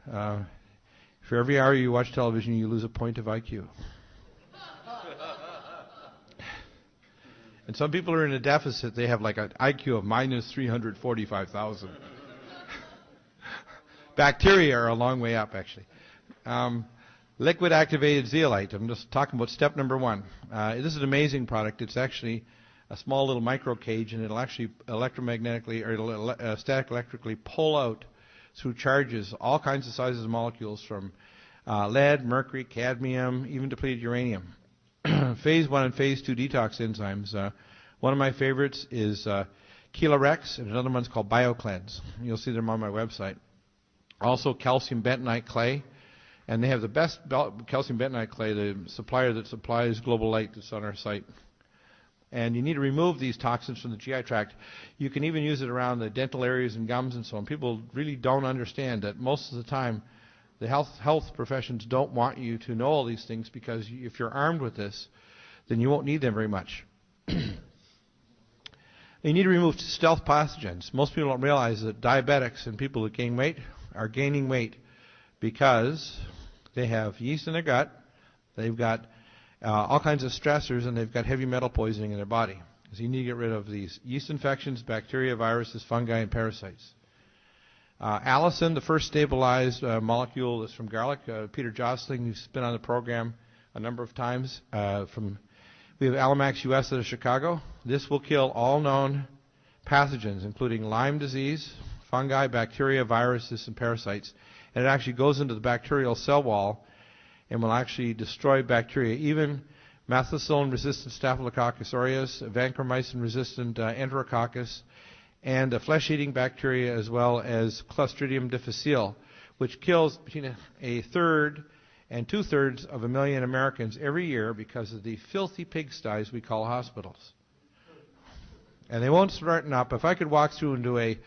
For every hour you watch television, you lose a point of IQ. And some people are in a deficit. They have like an IQ of minus 345,000. Bacteria are a long way up, actually. Liquid activated zeolite. I'm just talking about step number 1. This is an amazing product. It's actually a small little micro cage, and it'll actually electromagnetically or it'll static electrically pull out through charges all kinds of sizes of molecules from lead, mercury, cadmium, even depleted uranium. Phase 1 and Phase 2 detox enzymes. One of my favorites is Chelorex, and another one's called BioCleanse. You'll see them on my website. Also calcium bentonite clay, and they have the best calcium bentonite clay, the supplier that supplies Global Light that's on our site. And you need to remove these toxins from the GI tract. You can even use it around the dental areas and gums and so on. People really don't understand that most of the time the health professions don't want you to know all these things, because if you're armed with this, then you won't need them very much. You need to remove stealth pathogens. Most people don't realize that diabetics and people that gain weight are gaining weight because they have yeast in their gut, they've got all kinds of stressors, and they've got heavy metal poisoning in their body. So you need to get rid of these yeast infections, bacteria, viruses, fungi, and parasites. Allicin, the first stabilized molecule, is from garlic. Peter Jostling, who's been on the program a number of times. We have Alamax US out of Chicago. This will kill all known pathogens, including Lyme disease, fungi, bacteria, viruses, and parasites. And it actually goes into the bacterial cell wall and will actually destroy bacteria, even methicillin-resistant Staphylococcus aureus, vancomycin-resistant Enterococcus, and flesh-eating bacteria, as well as Clostridium difficile, which kills between a third and 2/3 of a million Americans every year because of the filthy pigsties we call hospitals. And they won't smarten up. If I could walk through and do a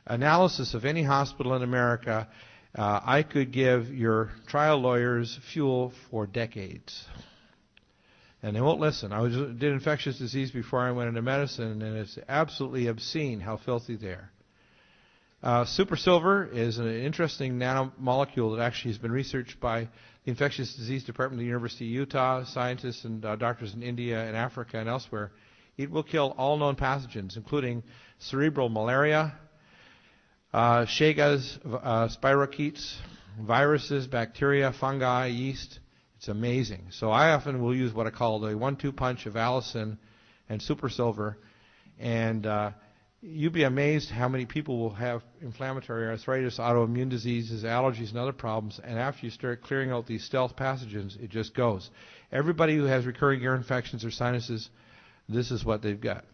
analysis of any hospital in America, I could give your trial lawyers fuel for decades. And they won't listen. I did infectious disease before I went into medicine, and it's absolutely obscene how filthy they are. Super silver is an interesting nanomolecule that actually has been researched by the Infectious Disease Department of the University of Utah, scientists and doctors in India and Africa and elsewhere. It will kill all known pathogens, including cerebral malaria, Chagas, spirochetes, viruses, bacteria, fungi, yeast. It's amazing. So I often will use what I call the 1-2 punch of allicin and super silver, and you'd be amazed how many people will have inflammatory arthritis, autoimmune diseases, allergies, and other problems, and after you start clearing out these stealth pathogens, it just goes. Everybody who has recurring ear infections or sinuses, this is what they've got.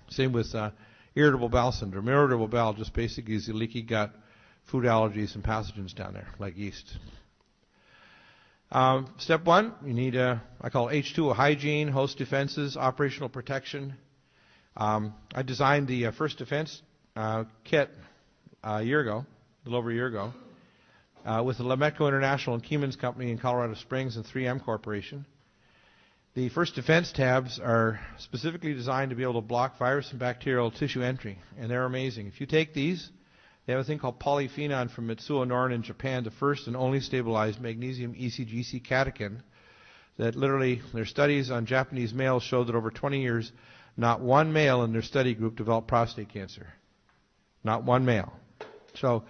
Same with irritable bowel syndrome. Irritable bowel just basically is the leaky gut, food allergies, and pathogens down there, like yeast. Step 1, you need, I call H2O hygiene, host defenses, operational protection. I designed the first defense kit a year ago, a little over a year ago, with the Lametco International and Keeman's Company in Colorado Springs and 3M Corporation. The first defense tabs are specifically designed to be able to block virus and bacterial tissue entry, and they're amazing. If you take these, they have a thing called polyphenol from Mitsuo Norin in Japan, the first and only stabilized magnesium ECGC catechin, that literally their studies on Japanese males showed that over 20 years, not one male in their study group developed prostate cancer. Not one male. So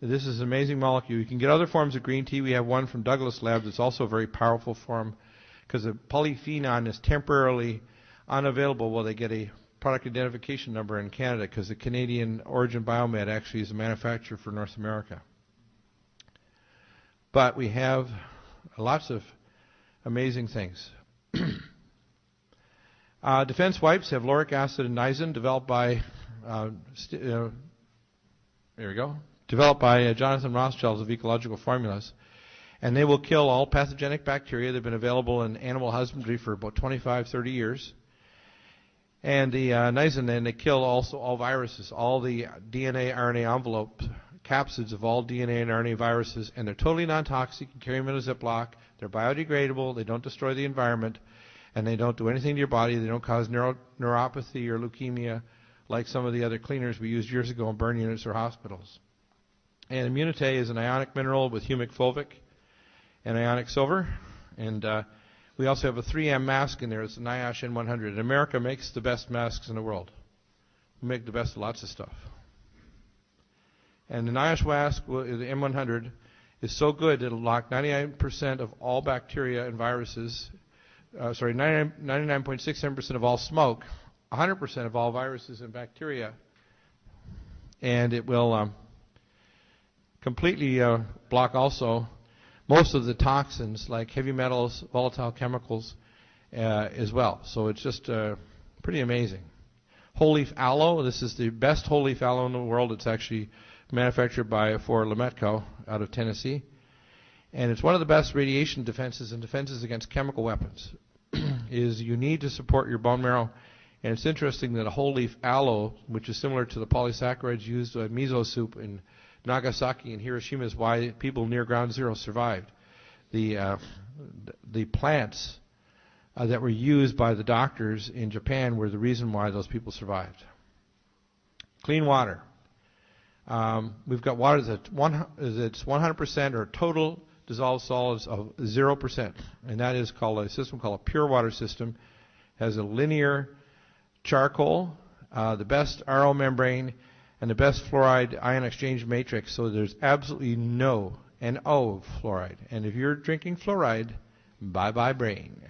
this is an amazing molecule. You can get other forms of green tea. We have one from Douglas Lab that's also a very powerful form, because the polyphenol is temporarily unavailable while they get a product identification number in Canada, because the Canadian Origin Biomed actually is a manufacturer for North America. But we have lots of amazing things. Defense wipes have lauric acid and niacin, developed by Jonathan Rothschild of Ecological Formulas, and they will kill all pathogenic bacteria. They've been available in animal husbandry for about 25-30 years. And the niacin, then, they kill also all viruses, all the DNA, RNA envelope capsids of all DNA and RNA viruses, and they're totally non-toxic. You can carry them in a Ziploc. They're biodegradable. They don't destroy the environment, and they don't do anything to your body. They don't cause neuropathy or leukemia like some of the other cleaners we used years ago in burn units or hospitals. And immunity is an ionic mineral with humic fulvic and ionic silver. And we also have a 3M mask in there. It's a NIOSH N100. And America makes the best masks in the world. We make the best of lots of stuff. And the NIOSH mask, the M100, is so good it'll lock 99% of all bacteria and viruses, 99.67% of all smoke, 100% of all viruses and bacteria, and it will completely block also most of the toxins like heavy metals, volatile chemicals as well. So it's just pretty amazing. Whole leaf aloe, this is the best whole leaf aloe in the world. It's actually manufactured for Lametco out of Tennessee. And it's one of the best radiation defenses and defenses against chemical weapons. Is you need to support your bone marrow. And it's interesting that a whole leaf aloe, which is similar to the polysaccharides used in miso soup in Nagasaki and Hiroshima, is why people near ground zero survived. The plants that were used by the doctors in Japan were the reason why those people survived. Clean water. We've got water that's 100% or total dissolved solids of 0%, and that is called a system called a pure water system. It has a linear charcoal, the best RO membrane, and the best fluoride ion exchange matrix, so there's absolutely no NO fluoride. And if you're drinking fluoride, bye-bye brain.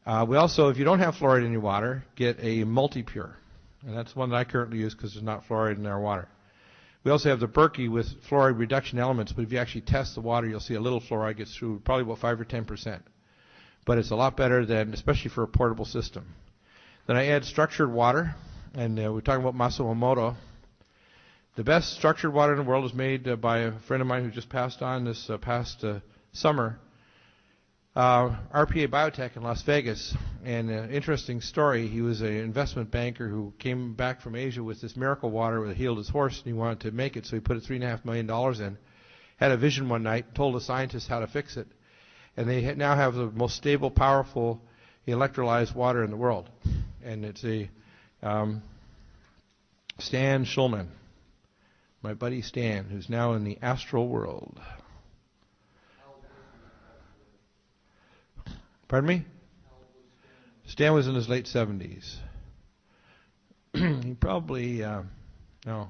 We also, if you don't have fluoride in your water, get a multi-pure. And that's one that I currently use because there's not fluoride in our water. We also have the Berkey with fluoride reduction elements, but if you actually test the water, you'll see a little fluoride gets through, probably about 5 or 10%. But it's a lot better than, especially for a portable system. Then I add structured water, and we're talking about Masamoto. The best structured water in the world is made by a friend of mine who just passed on this past summer. RPA Biotech in Las Vegas, and an interesting story. He was an investment banker who came back from Asia with this miracle water that healed his horse, and he wanted to make it, so he put $3.5 million in. Had a vision one night, told the scientists how to fix it, and they now have the most stable, powerful electrolyzed water in the world. And it's a Stan Schulman, my buddy Stan, who's now in the astral world. Pardon me? Stan was in his late 70s. He probably, no,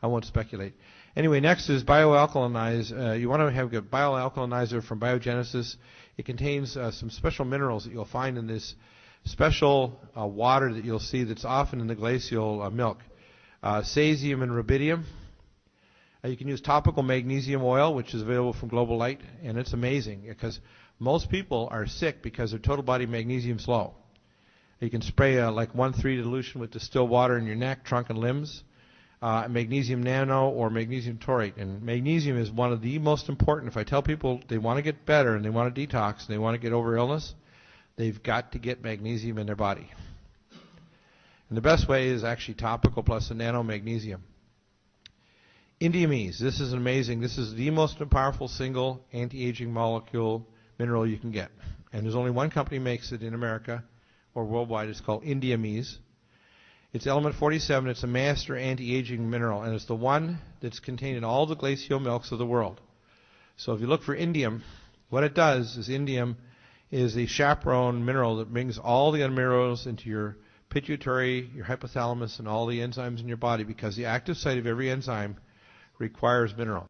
I won't speculate. Anyway, next is bioalkalinize. You want to have a bioalkalinizer from Biogenesis. It contains some special minerals that you'll find in this special water that you'll see that's often in the glacial milk. Cesium and rubidium. You can use topical magnesium oil, which is available from Global Light, and it's amazing because most people are sick because their total body magnesium is low. You can spray like 1:3 dilution with distilled water in your neck, trunk, and limbs. Magnesium nano or magnesium taurate. And magnesium is one of the most important. If I tell people they want to get better and they want to detox and they want to get over illness, they've got to get magnesium in their body. And the best way is actually topical plus a nano magnesium. Indiamese. This is amazing. This is the most powerful single anti-aging molecule mineral you can get. And there's only one company makes it in America or worldwide. It's called Indiamese. It's element 47. It's a master anti-aging mineral, and it's the one that's contained in all the glacial milks of the world. So if you look for indium, what it does is indium is a chaperone mineral that brings all the other minerals into your pituitary, your hypothalamus, and all the enzymes in your body, because the active site of every enzyme requires mineral.